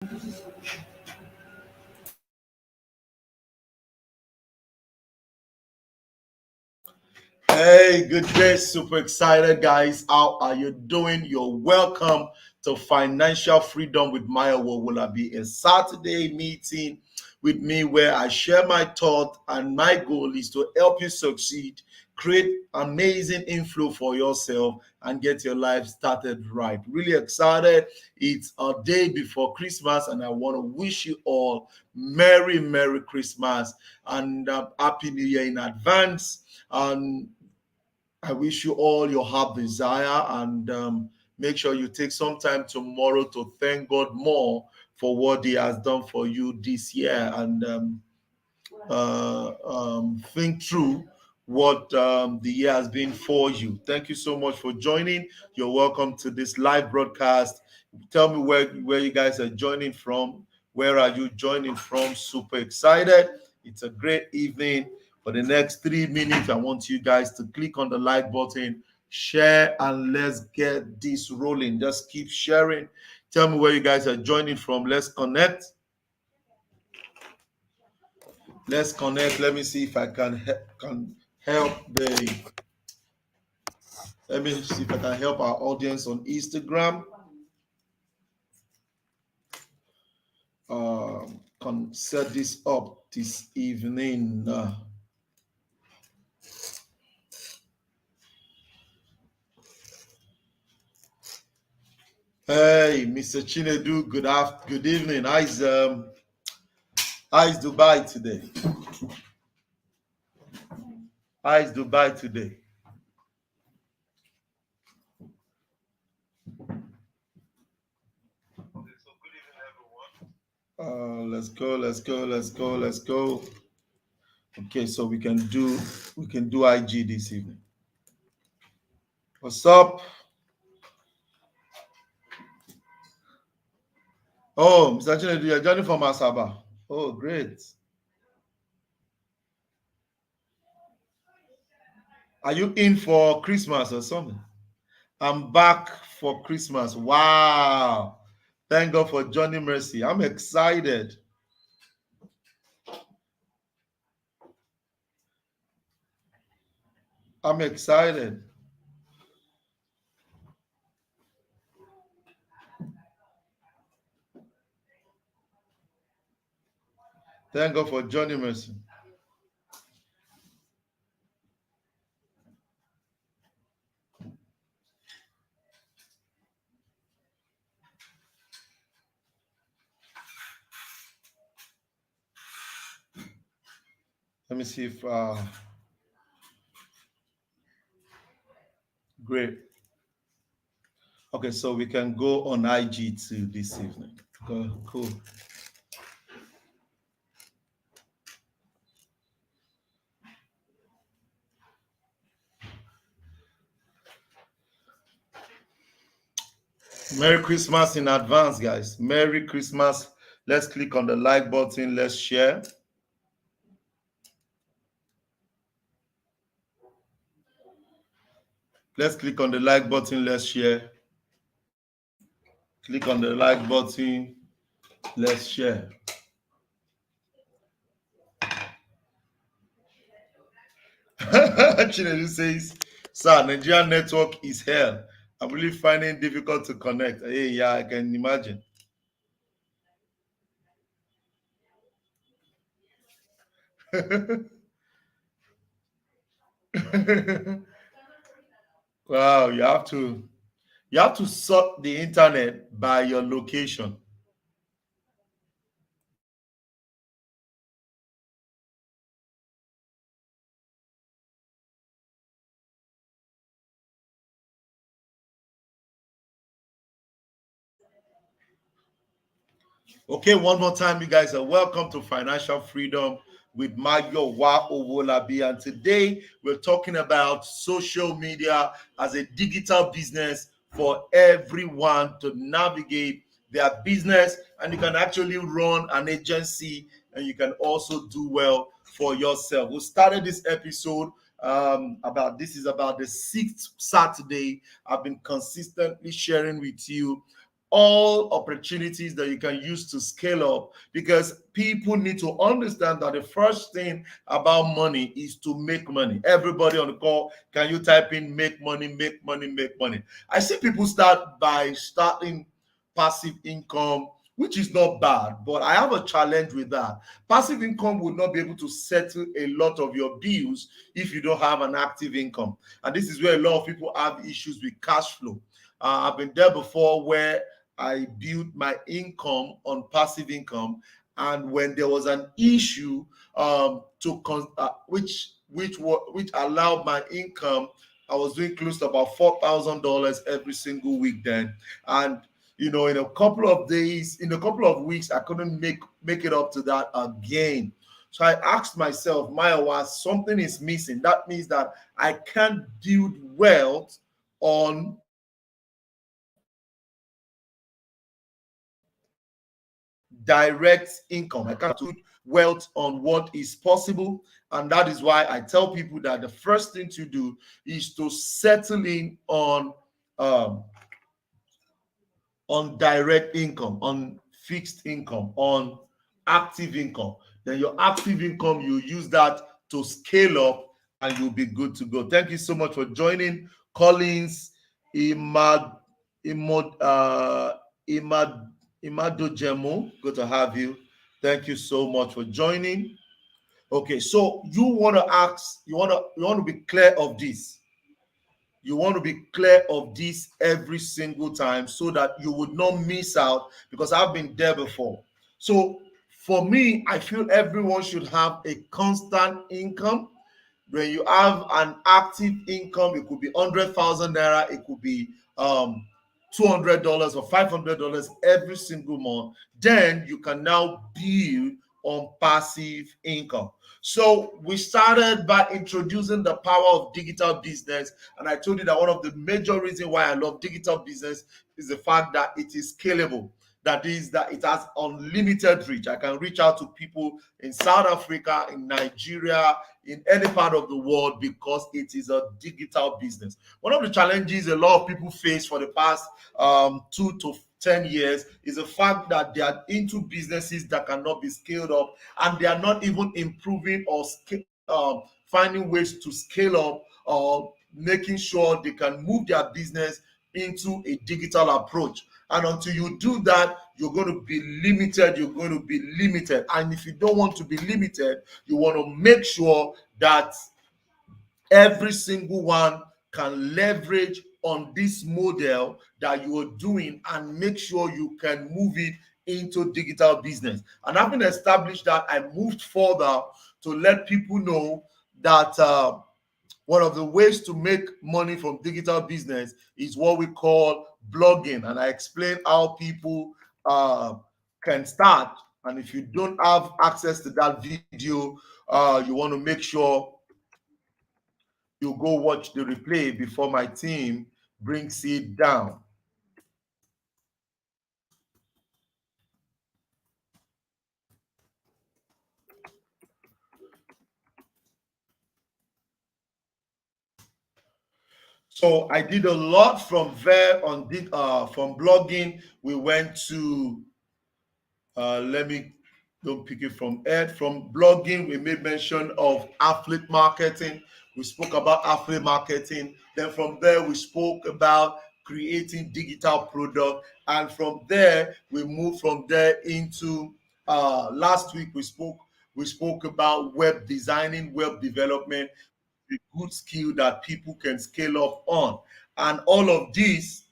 Hey, good day. Super excited, guys. How are you doing? You're welcome to Financial Freedom with Mayowa. Owolabi, a Saturday meeting with me where I share my thought, and my goal is to help you succeed, create amazing inflow for yourself, and get your life started right. Really excited. It's a day before Christmas, and I want to wish you all Merry Christmas and Happy New Year in advance. And I wish you all your heart desire, and make sure you take some time tomorrow to thank God more for what He has done for you this year, and think through what the year has been for you. Thank you so much for joining. You're welcome to this live broadcast. Tell me where you guys are joining from. Where are you joining from? Super excited. It's a great evening. For the next 3 minutes, I want you guys to click on the like button, share, and let's get this rolling. Just keep sharing. Tell me where you guys are joining from. Let's connect. Let's connect. Let me see if I can help the. Let me see if I can help our audience on Instagram. Can set this up this evening. Hey, Mr. Chinedu. Good evening. How's Dubai today? How's Dubai today? Let's go. Okay, so we can do IG this evening. What's up? Oh, Mr. Chinedu, you're joining from Asaba. Oh, great. Are you in for Christmas or something? I'm back for Christmas. Wow. Thank God for Johnny Mercy. I'm excited. I'm excited. Thank God for Johnny Mercy. Let me see if great. Okay, so we can go on IG too this evening. Cool. Merry Christmas in advance, guys. Merry Christmas. Let's click on the like button. Let's share. Let's click on the like button. Let's share. Click on the like button. Let's share. Chinedu says, "Sir, Nigerian network is hell. I'm really finding it difficult to connect." Hey, yeah, I can imagine. Wow, you have to sort the internet by your location. Okay, one more time, you guys are welcome to Financial Freedom with Mayowa Owolabi. And today we're talking about social media as a digital business for everyone to navigate their business. And you can actually run an agency, and you can also do well for yourself. We started this episode about the 6th Saturday. I've been consistently sharing with you all opportunities that you can use to scale up, because people need to understand that the first thing about money is to make money. Everybody on the call, can you type in make money, make money, make money? I see people start by starting passive income, which is not bad, but I have a challenge with that. Passive income would not be able to settle a lot of your bills if you don't have an active income. And this is where a lot of people have issues with cash flow. I've been there before where I built my income on passive income, and when there was an issue which allowed my income, I was doing close to about $4,000 every single week then, and in a couple of days, in a couple of weeks, I couldn't make it up to that again. So I asked myself, Mayowa, something is missing. That means that I can't build wealth on direct income. I can't build wealth on what is possible. And that is why I tell people that the first thing to do is to settle in um, on direct income, on fixed income, on active income. Then your active income, you use that to scale up and you'll be good to go. Thank you so much for joining. Collins Imad Imod Imad Imadojemo, good to have you. Thank you so much for joining. Okay, so you want to ask, you want to be clear of this. You want to be clear of this every single time so that you would not miss out, because I've been there before. So for me, I feel everyone should have a constant income. When you have an active income, it could be 100,000 naira, it could be $200 or $500 every single month. Then you can now build on passive income. So we started by introducing the power of digital business, and I told you that one of the major reasons why I love digital business is the fact that it is scalable. That is, that it has unlimited reach. I can reach out to people in South Africa, in Nigeria, in any part of the world, because it is a digital business. One of the challenges a lot of people face for the past 2 to 10 years is the fact that they are into businesses that cannot be scaled up, and they are not even improving or finding ways to scale up, or making sure they can move their business into a digital approach. And until you do that, you're going to be limited. You're going to be limited. And if you don't want to be limited, you want to make sure that every single one can leverage on this model that you are doing, and make sure you can move it into digital business. And having established that, I moved further to let people know that one of the ways to make money from digital business is what we call blogging. And I explain how people can start. And if you don't have access to that video, you want to make sure you go watch the replay before my team brings it down. So I did a lot from there on from blogging. We went to let me don't pick it from Ed. From blogging, we made mention of affiliate marketing. We spoke about affiliate marketing. Then from there, we spoke about creating digital product. And from there, we moved from there into last week we spoke about web designing, web development, a good skill that people can scale up on. And all of this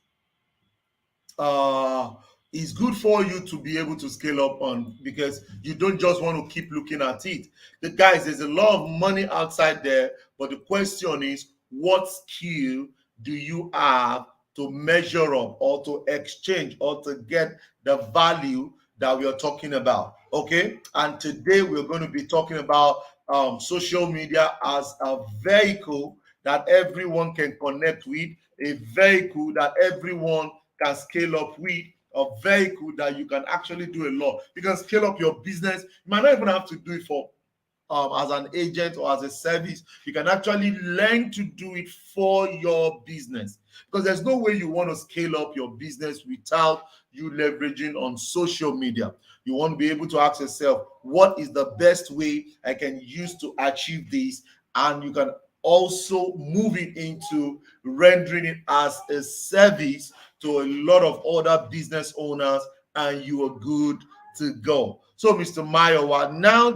uh is good for you to be able to scale up on, because you don't just want to keep looking at it. The guys, there's a lot of money outside there, but the question is, what skill do you have to measure up, or to exchange, or to get the value that we are talking about? Okay, and today we're going to be talking about social media as a vehicle that everyone can connect with, a vehicle that everyone can scale up with, a vehicle that you can actually do a lot. You can scale up your business. You might not even have to do it for as an agent or as a service. You can actually learn to do it for your business, because there's no way you want to scale up your business without you leveraging on social media. You want to be able to ask yourself, what is the best way I can use to achieve this? And you can also move it into rendering it as a service to a lot of other business owners, and you are good to go. So, Mr. Mayowa, now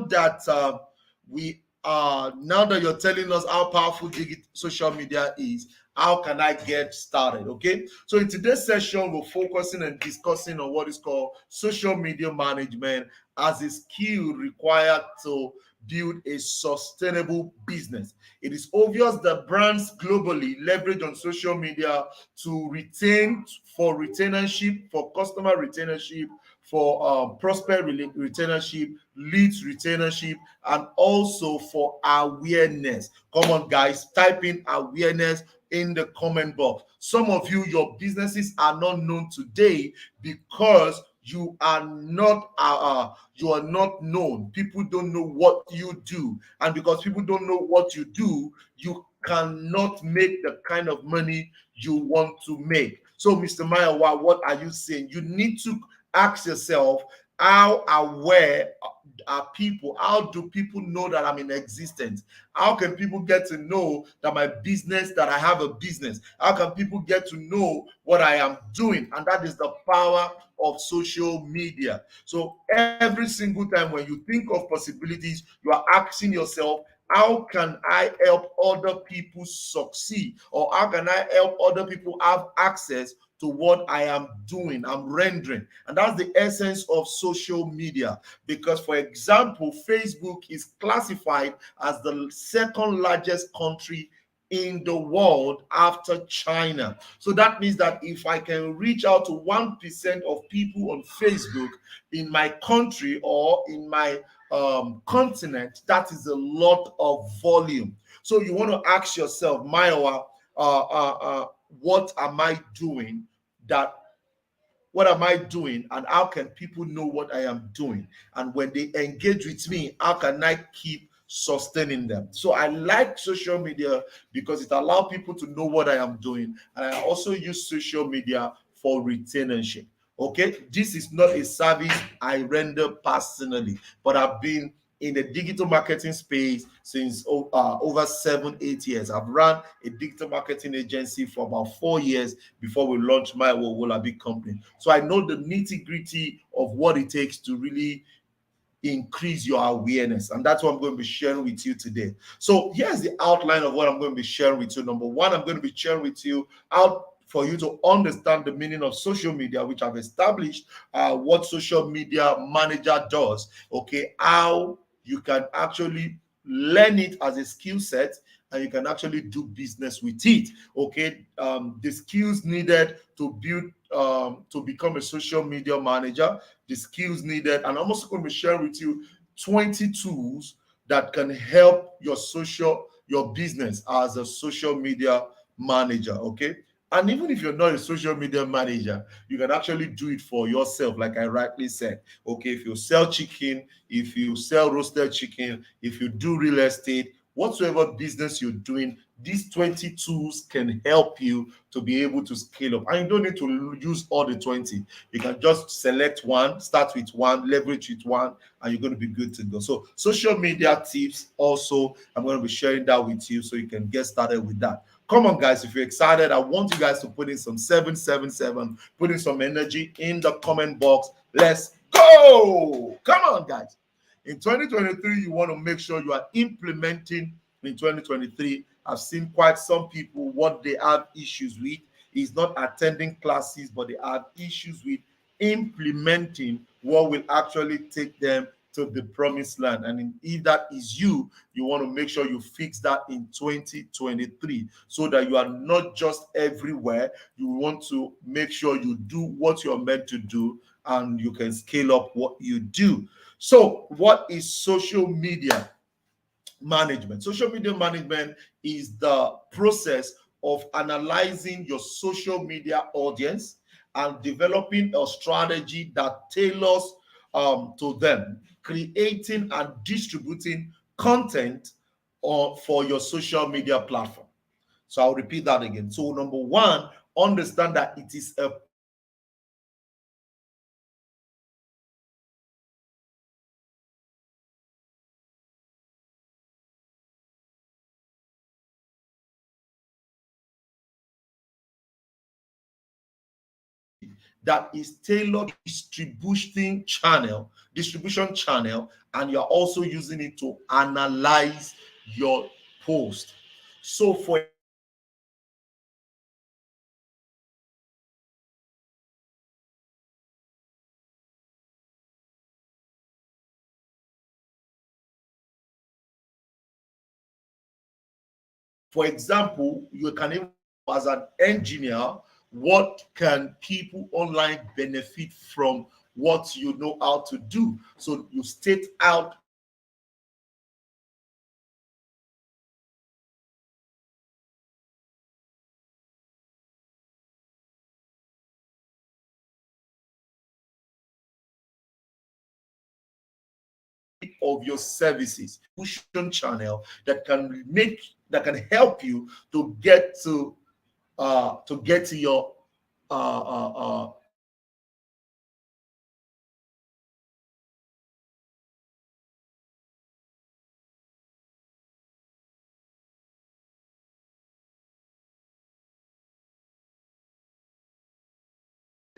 that you're telling us how powerful social media is, how can I get started? Okay, so in today's session, we're focusing and discussing on what is called social media management as a skill required to build a sustainable business. It is obvious that brands globally leverage on social media to retain, for retainership, for customer retainership, for prospect retainership, leads retainership, and also for awareness. Come on, guys, type in awareness in the comment box. Some of you, your businesses are not known today because you are not known. People don't know what you do, and because people don't know what you do, you cannot make the kind of money you want to make. So, Mr. Mayowa, what are you saying? You need to ask yourself, how aware are people? How do people know that I'm in existence? How can people get to know that my business, that I have a business? How can people get to know what I am doing? And that is the power of social media. So every single time when you think of possibilities, you are asking yourself, how can I help other people succeed? Or how can I help other people have access to what I am doing, I'm rendering? And that's the essence of social media. Because, for example, Facebook is classified as the second largest country in the world after China. So that means that if I can reach out to 1% of people on Facebook in my country or in my continent, that is a lot of volume. So you want to ask yourself, Mayowa, what am I doing that what am I doing, and how can people know what I am doing? And when they engage with me, how can I keep sustaining them? So I like social media because it allows people to know what I am doing. And I also use social media for retainership. Okay, this is not a service I render personally, but I've been in the digital marketing space since over 7 8 years. I've run a digital marketing agency for about 4 years before we launched my Owolabi company. So I know the nitty gritty of what it takes to really increase your awareness. And that's what I'm going to be sharing with you today. So here's the outline of what I'm going to be sharing with you. Number one, I'm going to be sharing with you how for you to understand the meaning of social media, which I've established what social media manager does. Okay, how you can actually learn it as a skill set, and you can actually do business with it. Okay, the skills needed to build to become a social media manager, the skills needed, and I'm also going to be sharing with you 20 tools that can help your business as a social media manager. Okay, and even if you're not a social media manager, you can actually do it for yourself, like I rightly said. Okay, if you sell chicken, if you sell roasted chicken, if you do real estate, whatsoever business you're doing, these 20 tools can help you to be able to scale up. And you don't need to use all the 20. You can just select one, start with one, leverage with one, and you're going to be good to go. So social media tips also, I'm going to be sharing that with you so you can get started with that. Come on, guys, if you're excited, I want you guys to put in some 777, put in some energy in the comment box. Let's go. Come on, guys. In 2023, you want to make sure you are implementing in 2023. I've seen quite some people, what they have issues with is not attending classes, but they have issues with implementing what will actually take them to the promised land. And if that is you, you want to make sure you fix that in 2023 so that you are not just everywhere. You want to make sure you do what you're meant to do and you can scale up what you do. So, what is social media management? Social media management is the process of analyzing your social media audience and developing a strategy that tailors to them, creating and distributing content for your social media platform. So I'll repeat that again. So number one, understand that it is a that is tailored distribution channel, and you're also using it to analyze your post. So for example, you can even, as an engineer, what can people online benefit from what you know how to do? So you state out of your services, distribution channel that can help you to get to your uh, uh, uh,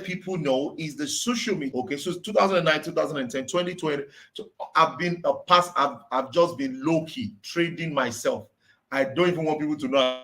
people know is the social media. Okay, so 2009, 2010, 2020. So I've been a past. I've just been low key trading myself. I don't even want people to know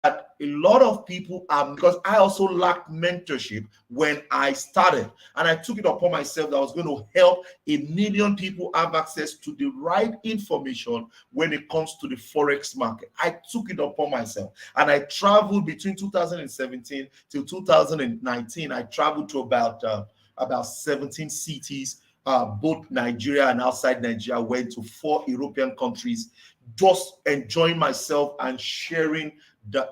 that a lot of people are, because I also lacked mentorship when I started, and I took it upon myself that I was going to help a million people have access to the right information when it comes to the forex market. I took it upon myself, and I traveled between 2017 till 2019. I traveled to about 17 cities, both Nigeria and outside Nigeria. Went to 4 European countries, just enjoying myself and sharing the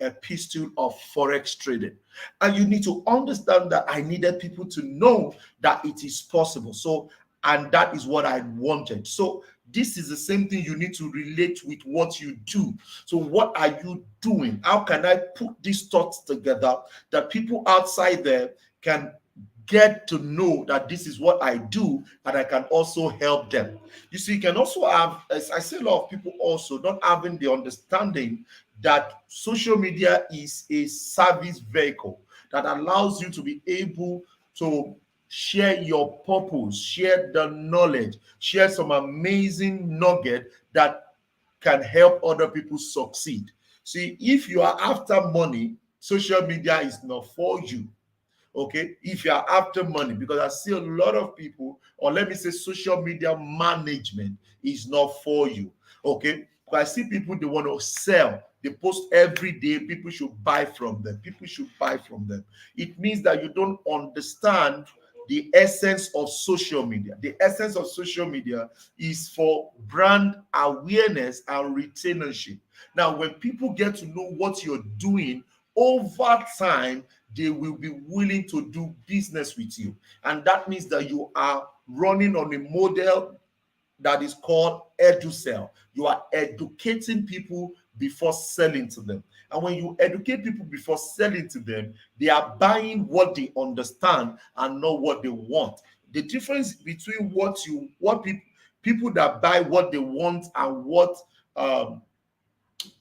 epistle of forex trading. And you need to understand that I needed people to know that it is possible. So, and that is what I wanted. So this is the same thing you need to relate with what you do. So what are you doing? How can I put these thoughts together that people outside there can get to know that this is what I do, and I can also help them. You see, you can also have, as I see, a lot of people also not having the understanding that social media is a service vehicle that allows you to be able to share your purpose, share the knowledge, share some amazing nugget that can help other people succeed. See, if you are after money, social media is not for you. Okay, if you are after money, because I see a lot of people, or let me say social media management is not for you. Okay, but I see people, they want to sell, they post every day, people should buy from them, it means that you don't understand the essence of social media. The essence of social media is for brand awareness and retainership. Now when people get to know what you're doing over time, they will be willing to do business with you. And that means that you are running on a model that is called educell. You are educating people before selling to them. And when you educate people before selling to them, they are buying what they understand and not what they want. The difference between what people that buy what they want and um,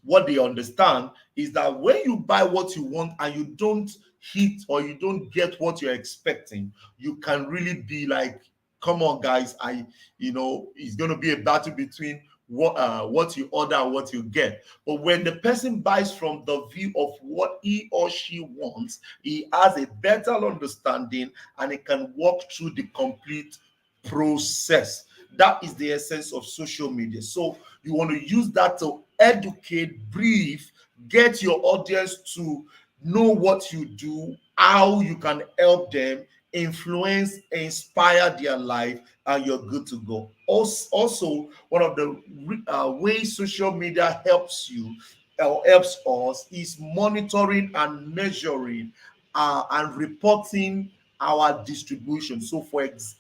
what they understand is that when you buy what you want and you don't hit or you don't get what you're expecting, you can really be like, come on guys, it's going to be a battle between what you order and what you get. But when the person buys from the view of what he or she wants, he has a better understanding and he can walk through the complete process. That is the essence of social media. So you want to use that to educate, brief, get your audience to know what you do, how you can help them, influence, inspire their life, and you're good to go. Also, one of the ways social media helps you or helps us is monitoring and measuring and reporting our distribution.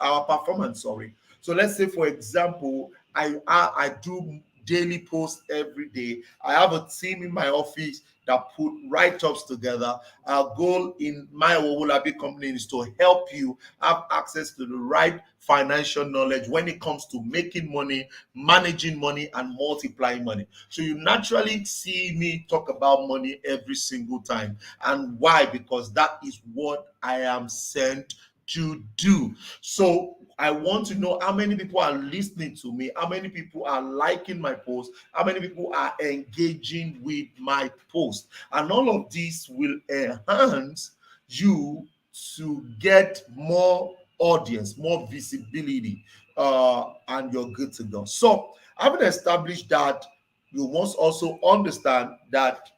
Our performance. Sorry. So let's say, for example, I do daily posts every day. I have a team in my office that put write-ups together. Our goal in my Owolabi company is to help you have access to the right financial knowledge when it comes to making money, managing money, and multiplying money. So you naturally see me talk about money every single time. And why? Because that is what I am sent to do. So I want to know how many people are listening to me, how many people are liking my post, how many people are engaging with my post. And all of this will enhance you to get more audience, more visibility, and you're good to go. So, having established that, you must also understand that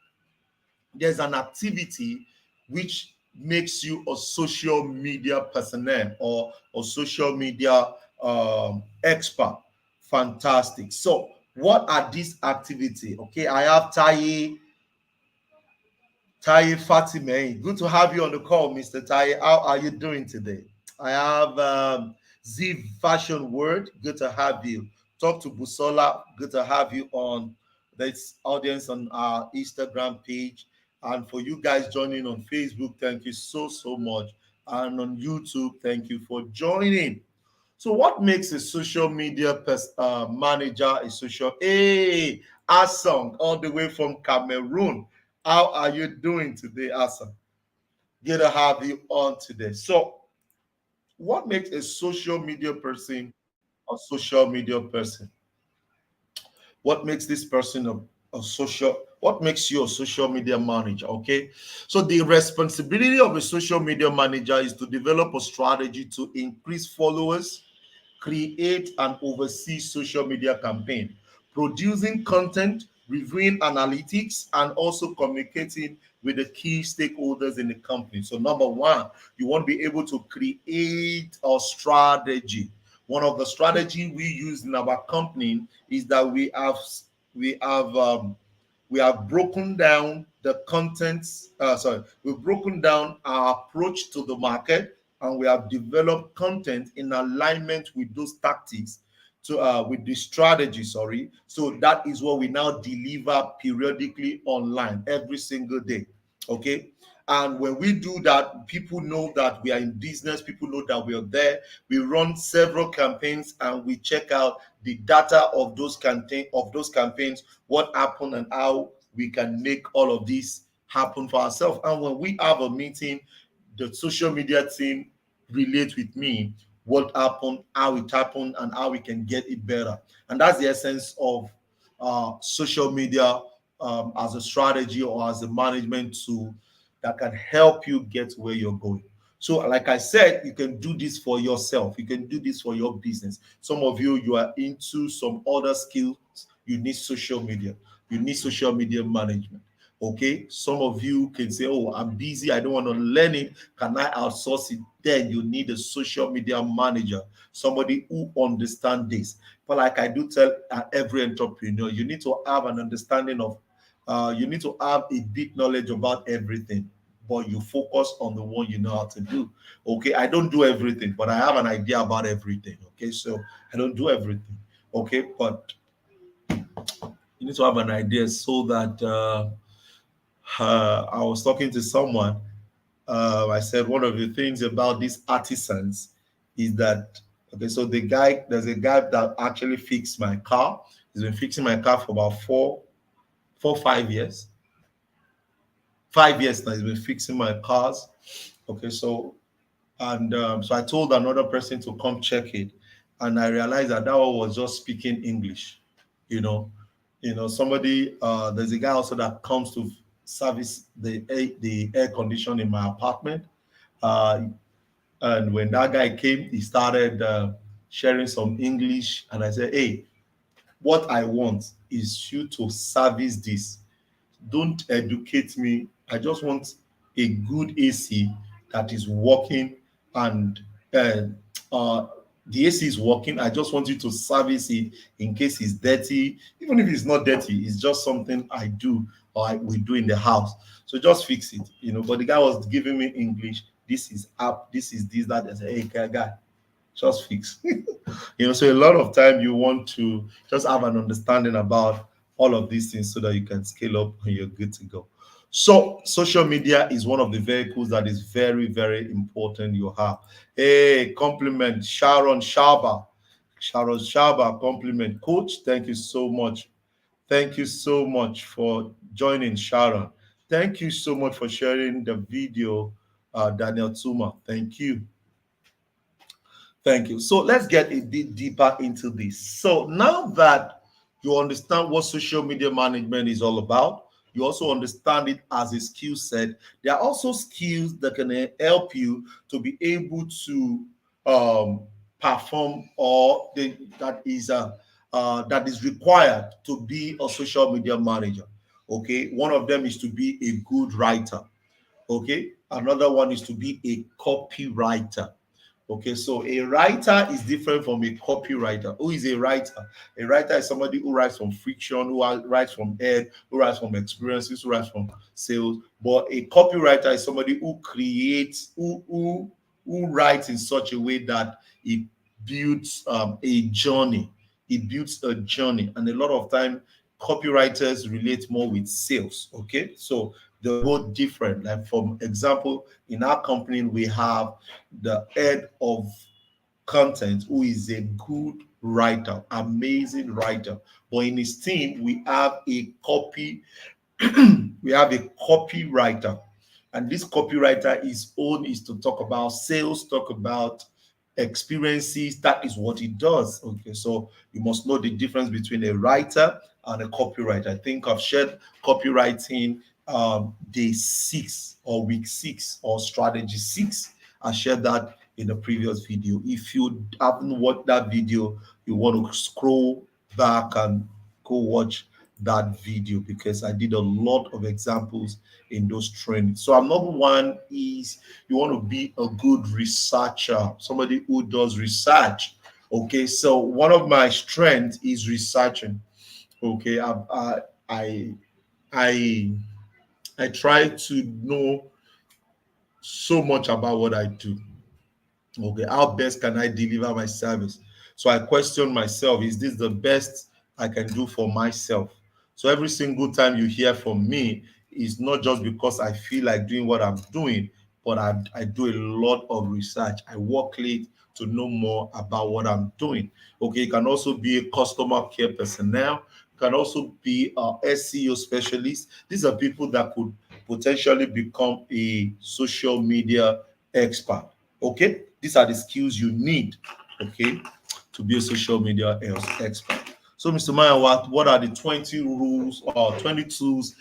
there's an activity which makes you a social media personnel or a social media expert. Fantastic. So, what are these activity? Okay, I have Taye Fatime. Good to have you on the call, Mr. Taye. How are you doing today? I have Z Fashion Word. Good to have you. Talk to Busola. Good to have you on this audience on our Instagram page. And for you guys joining on Facebook, thank you so much. And on YouTube, thank you for joining. So, what makes a social media manager a social? Hey, Asong, all the way from Cameroon. How are you doing today, Asong? Good to have you on today. So, what makes a social media person a social media person? What makes this person a social? What makes you a social media manager? Okay, so the responsibility of a social media manager is to develop a strategy to increase followers, create and oversee social media campaign, producing content, reviewing analytics, and also communicating with the key stakeholders in the company. So number one, you want to be able to create a strategy. One of the strategy we use in our company is that we have we have broken down the contents. We've broken down our approach to the market, and we have developed content in alignment with those tactics to with the strategy. Sorry, so that is what we now deliver periodically online every single day. Okay. And when we do that, people know that we are in business, people know that we are there. We run several campaigns and we check out the data of those campaigns, what happened and how we can make all of this happen for ourselves. And when we have a meeting, the social media team relate with me what happened, how it happened, and how we can get it better. And that's the essence of social media as a strategy or as a management tool that can help you get where you're going. So, like I said, you can do this for yourself. You can do this for your business. Some of you are into some other skills. You need social media. You need social media management. Okay. Some of you can say, "Oh, I'm busy. I don't want to learn it. Can I outsource it?" Then you need a social media manager, somebody who understands this. But like I do tell every entrepreneur, you need to have an understanding of you need to have a deep knowledge about everything, but you focus on the one you know how to do. Okay, I don't do everything, but I have an idea about everything. Okay, so I don't do everything. Okay, but you need to have an idea so that I was talking to someone. I said one of the things about these artisans is that okay, so there's a guy that actually fixed my car. He's been fixing my car for about 5 years. 5 years now. He's been fixing my cars. Okay, so and so I told another person to come check it, and I realized that that one was just speaking English. You know, somebody. There's a guy also that comes to service the air condition in my apartment. Uh, and when that guy came, he started sharing some English, and I said, "Hey, what I want is you to service this. Don't educate me. I just want a good AC that is working and uh, uh, the AC is working. I just want you to service it in case it's dirty. Even if it's not dirty, it's just something I do or we do in the house. So just fix it. But the guy was giving me English. This is up. This is this, that. I said, hey, guy, just fix. So a lot of time you want to just have an understanding about all of these things so that you can scale up and you're good to go. So social media is one of the vehicles that is very, very important you have. Hey, compliment Sharon Shaba. Sharon Shaba, compliment. Coach, thank you so much. Thank you so much for joining, Sharon. Thank you so much for sharing the video, Daniel Tuma. Thank you. Thank you. So let's get a bit deeper into this. So now that you understand what social media management is all about, you also understand it as a skill set. There are also skills that can help you to be able to um, perform that is required to be a social media manager. Okay, one of them is to be a good writer. Okay, another one is to be a copywriter. Okay, so a writer is different from a copywriter. Who is a writer? A writer is somebody who writes from friction, writes from head, who writes from experiences, who writes from sales. But a copywriter is somebody who creates, who writes in such a way that it builds a journey. It builds a journey, and a lot of time copywriters relate more with sales. Okay, so they're both different. Like, for example, in our company, we have the head of content who is a good writer, amazing writer. But in his team, we have a we have a copywriter, and this copywriter, his own is to talk about sales, talk about experiences. That is what he does. Okay, so you must know the difference between a writer and a copywriter. I think I've shared copywriting day 6 or week 6 or strategy 6. I shared that in the previous video. If you haven't watched that video, you want to scroll back and go watch that video, because I did a lot of examples in those trainings. So I'm number one is you want to be a good researcher, somebody who does research. Okay, so one of my strengths is researching. Okay, I I I try to know so much about what I do. Okay, how best can I deliver my service? So I question myself, is this the best I can do for myself? So every single time you hear from me, it's not just because I feel like doing what I'm doing, but I do a lot of research. I work late to know more about what I'm doing. Okay, you can also be a customer care personnel. You can also be a SEO specialist. These are people that could potentially become a social media expert. Okay, these are the skills you need, okay, to be a social media expert. So, Mr. Maya, what are the 20 rules or 20 tools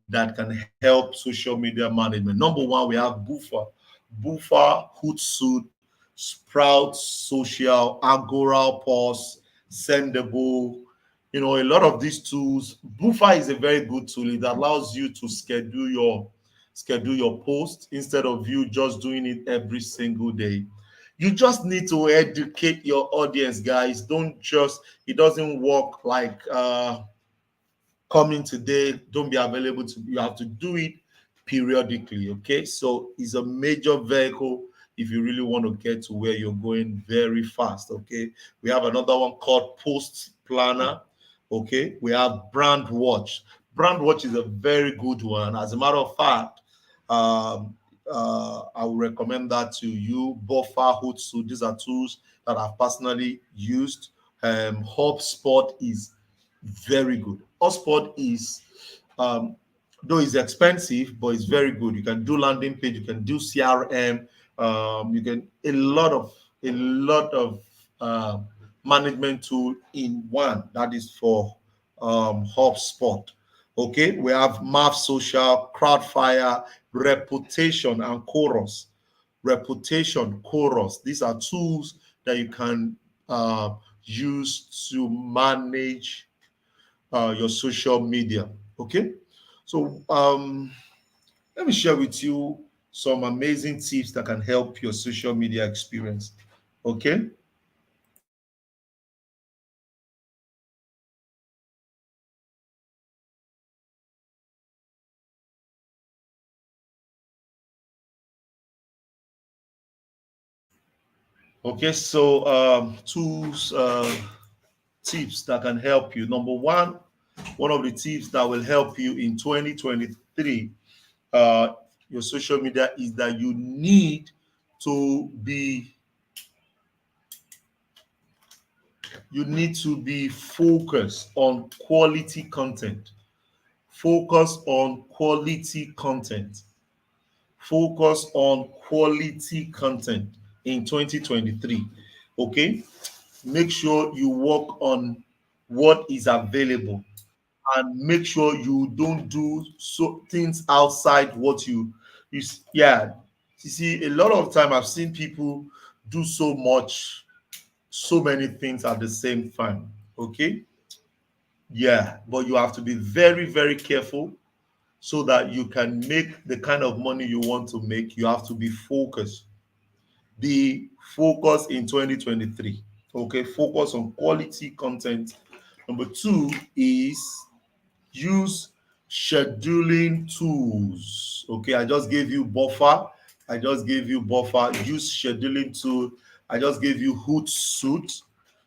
that can help social media management? Number one, we have Buffer, Hootsuite, Sprout Social, Agora, Pulse, Sendable. A lot of these tools. Buffer is a very good tool. It allows you to schedule your post instead of you just doing it every single day. You just need to educate your audience, guys. Don't just, it doesn't work like coming today, don't be available to, you have to do it periodically. Okay, so it's a major vehicle if you really want to get to where you're going very fast. Okay, we have another one called Post Planner. Okay, we have Brand Watch. Brand Watch is a very good one. As a matter of fact, um, I will recommend that to you. Buffer, Hootsuite, these are tools that I've personally used. HubSpot is very good. Hotspot is, um, though it's expensive, but it's very good. You can do landing page, you can do CRM, you can a lot of uh, management tool in one. That is for HubSpot. Okay, we have Math Social, Crowdfire, Reputation, and Chorus. Reputation, Chorus. These are tools that you can use to manage your social media. Okay, so let me share with you some amazing tips that can help your social media experience. Okay, Okay, so two tips that can help you. Number one of the tips that will help you in 2023, uh, your social media, is that to be you need to be focused on quality content. Focus on quality content. Focus on quality content in 2023. Okay, make sure you work on what is available, and make sure you don't do so things outside what yeah. You see, a lot of time I've seen people do so many things at the same time. Okay, yeah, but you have to be very, very careful so that you can make the kind of money you want to make. You have to be focused. Be focused in 2023. Okay, focus on quality content. Number two is use scheduling tools. Okay, I just gave you buffer. I just gave you buffer. Use scheduling tool. I just gave you Hootsuite.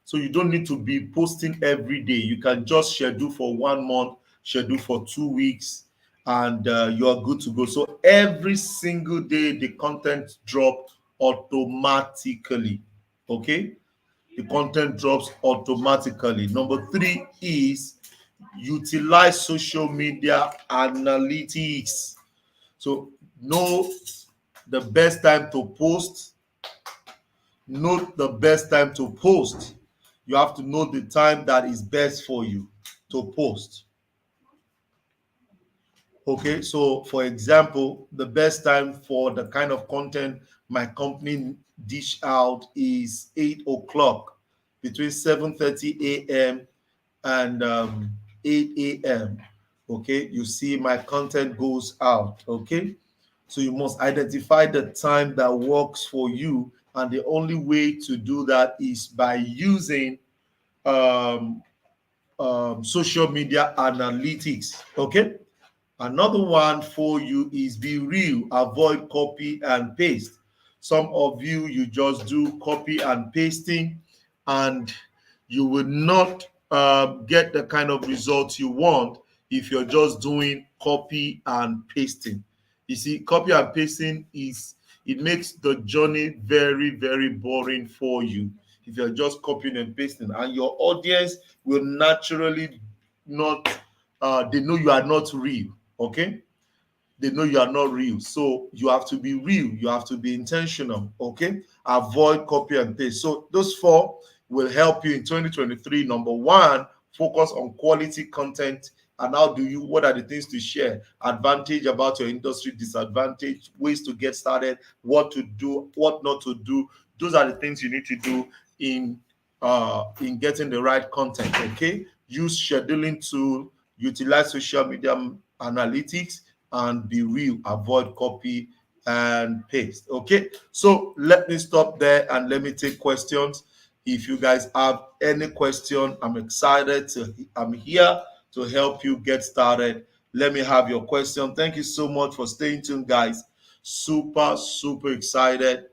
So you don't need to be posting every day. You can just schedule for 1 month, schedule for 2 weeks, and you are good to go. So every single day the content drop automatically. Okay, the content drops automatically. Number three is utilize social media analytics. So know the best time to post. Note the best time to post. You have to know the time that is best for you to post. Okay, so for example, the best time for the kind of content my company dish out is 8 o'clock, between 7:30 a.m. and 8 a.m. Okay, you see my content goes out. Okay, so you must identify the time that works for you, and the only way to do that is by using um, social media analytics. Okay, another one for you is be real, avoid copy and paste. Some of you just do copy and pasting, and you will not get the kind of results you want if you're just doing copy and pasting. You see, copy and pasting it makes the journey very, very boring for you if you're just copying and pasting, and your audience will naturally not they know you are not real. Okay, they know you are not real, so you have to be real, you have to be intentional. Okay, avoid copy and paste. So those four will help you in 2023. Number one, focus on quality content. And how do you what are the things to share? Advantage about your industry, disadvantage, ways to get started, what to do, what not to do. Those are the things you need to do in getting the right content. Okay, use scheduling to utilize social media analytics, and be real, avoid copy and paste. Okay, so let me stop there and let me take questions. If you guys have any question, I'm here to help you get started. Let me have your question. Thank you so much for staying tuned, guys. Super, super excited.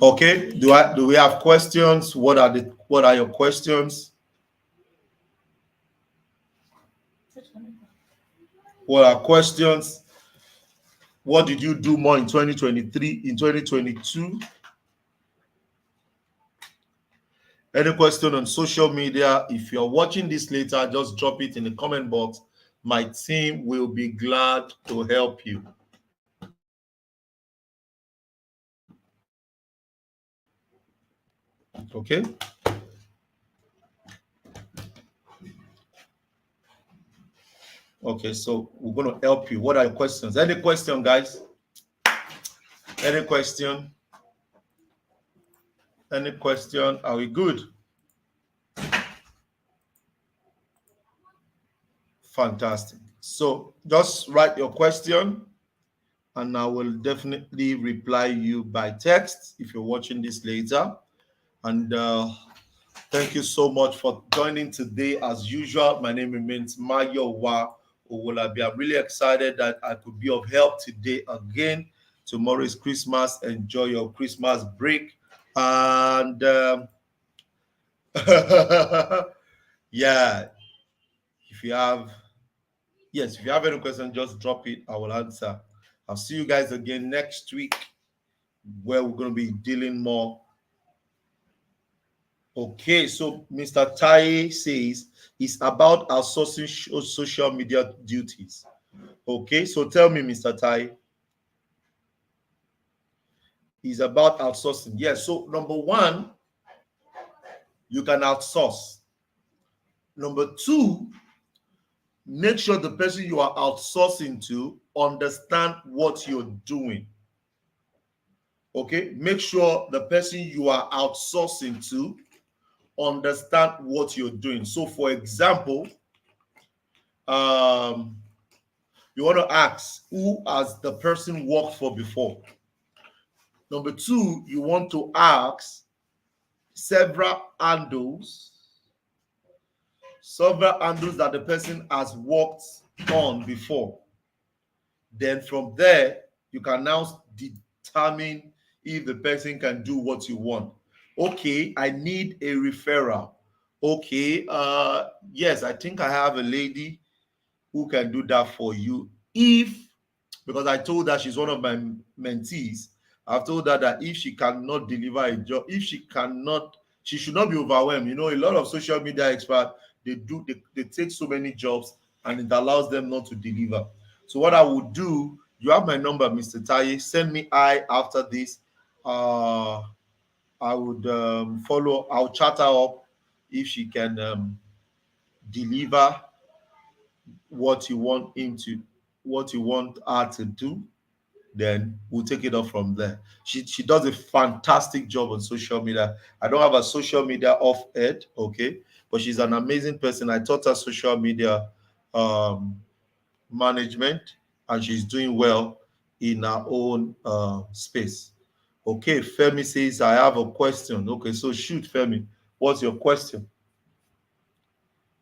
Okay, do we have questions? What are your questions? What are questions? What did you do more in 2023, in 2022? Any question on social media? If you're watching this later, just drop it in the comment box. My team will be glad to help you. Okay. Okay, so we're going to help you. What are your questions? Any question, guys? Any question? Any question? Are we good? Fantastic. So just write your question, and I will definitely reply you by text if you're watching this later. And Thank you so much for joining today. As usual, my name remains Mayowa Owolabi. I'm really excited that I could be of help today again. Tomorrow is Christmas. Enjoy your Christmas break. And yeah, if you have yes, if you have any question, just drop it. I will answer. I'll see you guys again next week where we're going to be dealing more. Okay, so Mr. Tai says it's about outsourcing social media duties. Okay, so tell me, Mr. Tai, it's about outsourcing. Yes, so number one, you can outsource. Number two, make sure the person you are outsourcing to understand what you're doing. Okay, make sure the person you are outsourcing to understand what you're doing. So, for example, um, you want to ask who has the person worked for before. Number two, you want to ask several handles, that the person has worked on before. Then from there, you can now determine if the person can do what you want. Okay, I need a referral. Okay, yes, I think I have a lady who can do that for you. If, because I told her she's one of my mentees, I've told her that if she cannot deliver a job, if she cannot, she should not be overwhelmed. You know, a lot of social media experts, they take so many jobs and it allows them not to deliver. So what I would do, you have my number, Mr. Taye. Send me I after this. I would follow, I'll chat her up if she can deliver what you want him to, what you want her to do, then we'll take it up from there. She does a fantastic job on social media. I don't have a social media off head, okay, but she's an amazing person. I taught her social media um, management, and she's doing well in her own space. Okay, Femi says I have a question. Okay, so shoot, Femi, what's your question?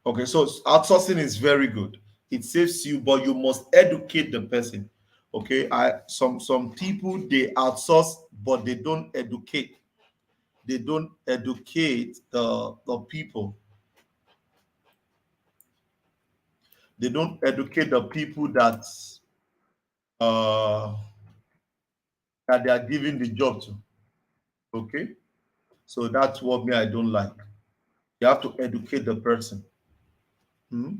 Okay, so outsourcing is very good. It saves you, but you must educate the person. Okay, I some people they outsource, but they don't educate. They don't educate the people. They don't educate the people uh that they are giving the job to. Okay, so that's what me I don't like. You have to educate the person. Hmm?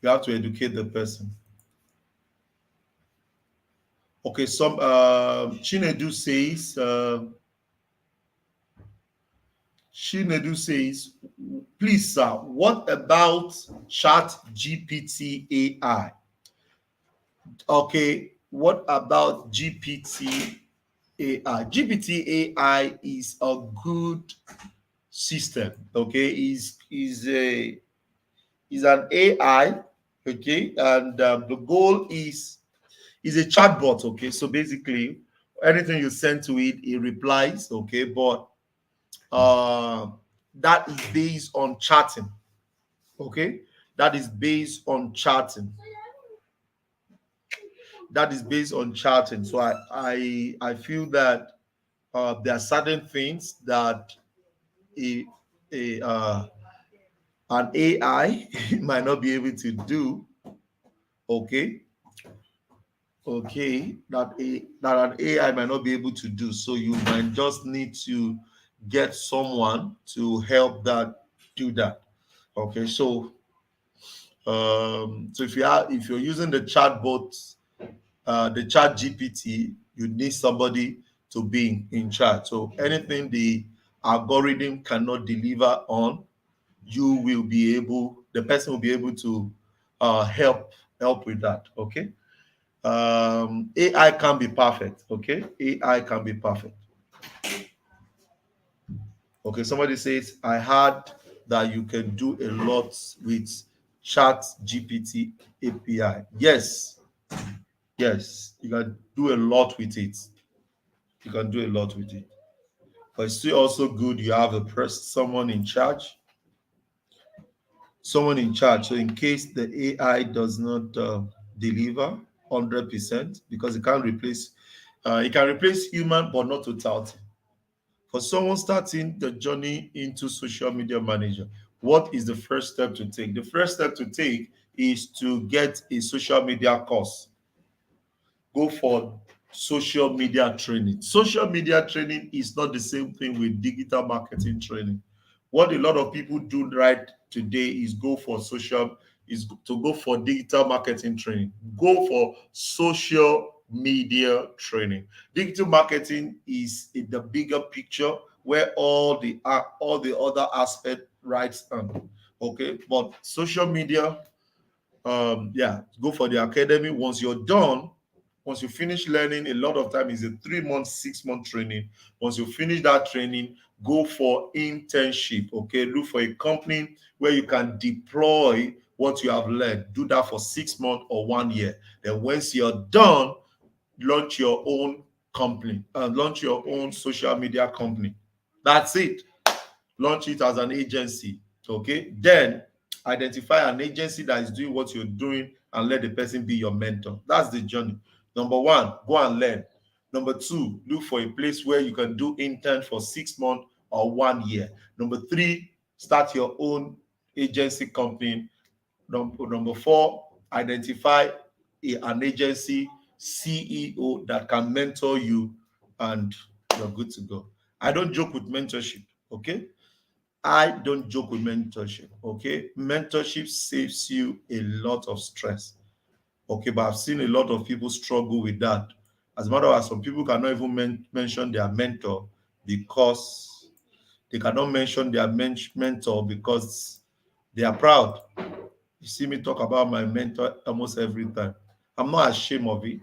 You have to educate the person. Okay, some Chinedu says. Shinedu says, please, sir, what about Chat GPT AI? Okay, what about GPT AI? GPT AI is a good system. Okay, is an AI. Okay, and the goal is a chatbot. Okay, so basically, anything you send to it, it replies. Okay, but uh, that is based on chatting. Okay, that is based on chatting. That is based on chatting. So I feel that there are certain things that a, a an AI might not be able to do. Okay, okay, that an AI might not be able to do. So you might just need to get someone to help that do that. Okay, so if you're using the chatbot, the chat GPT, you need somebody to be in charge. So anything the algorithm cannot deliver on, the person will be able to help with that. Okay. AI can be perfect. Okay. AI can be perfect. Okay. Somebody says, I heard that you can do a lot with chat GPT API. Yes. Yes. You can do a lot with it. You can do a lot with it. But it's still also good you have a person, someone in charge. So in case the AI does not deliver 100%, because it can replace human, but not totality. For someone starting the journey into social media manager, what is the first step to take? The first step to take is to get a social media course. Go for social media training. Social media training is not the same thing with digital marketing training. What a lot of people do right today is to go for digital marketing training. Go for social media training. Digital marketing is in the bigger picture where all the other aspect rights on. Okay, but social media, yeah, go for the academy. Once you're done, once you finish learning, a lot of time is a 3 month, 6 month training. Once you finish that training, go for internship. Okay, look for a company where you can deploy what you have learned. Do that for 6 months or 1 year. Then once you're done, launch your own company and launch your own social media company. That's it. Launch it as an agency. Okay, then identify an agency that is doing what you're doing and let the person be your mentor. That's the journey. Number one, go and learn. Number two, look for a place where you can do intern for 6 months or 1 year. Number three, start your own agency company. Number four, identify an agency CEO that can mentor you, and you're good to go. I don't joke with mentorship. Okay, I don't joke with mentorship. Okay, mentorship saves you a lot of stress. Okay, but I've seen a lot of people struggle with that. As a matter of fact, some people cannot even mention their mentor because they cannot mention their mentor because they are proud. You see me talk about my mentor almost every time. I'm not ashamed of it.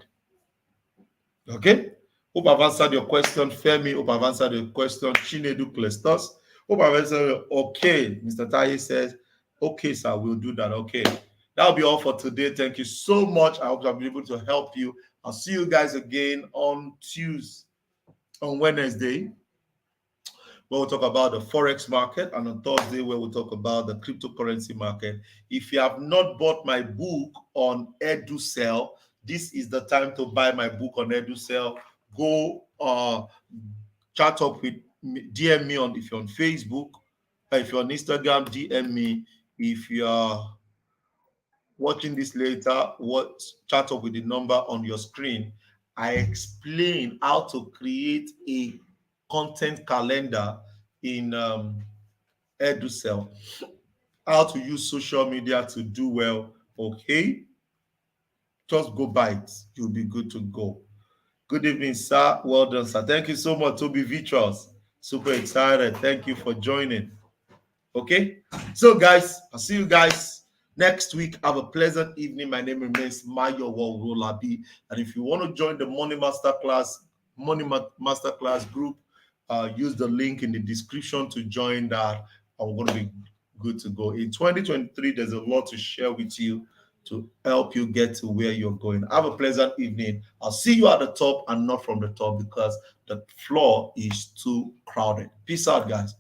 Okay. Hope I've answered your question, Femi. Hope I've answered your question, Chinedu Plestos. Hope I've answered. Okay, Mr. Taye says, okay, sir, we'll do that. Okay. That'll be all for today. Thank you so much. I hope I've been able to help you. I'll see you guys again on Tuesday, on Wednesday, where we'll talk about the forex market, and on Thursday, where we'll talk about the cryptocurrency market. If you have not bought my book on EduSell, this is the time to buy my book on EduSell. Go chat up with me, DM me on if you're on Facebook, if you're on Instagram, DM me. If you're watching this later, what chat up with the number on your screen. I explain how to create a content calendar in EduCell, how to use social media to do well. Okay, just go by it. You'll be good to go. Good evening, sir. Well done, sir. Thank you so much, Toby Vitros. Super excited. Thank you for joining. Okay, so guys, I'll see you guys next week. Have a pleasant evening. My name remains Mayowa Owolabi, and if you want to join the Money Masterclass group, use the link in the description to join that. I'm going to be good to go. In 2023, there's a lot to share with you to help you get to where you're going. Have a pleasant evening. I'll see you at the top and not from the top because the floor is too crowded. Peace out, guys.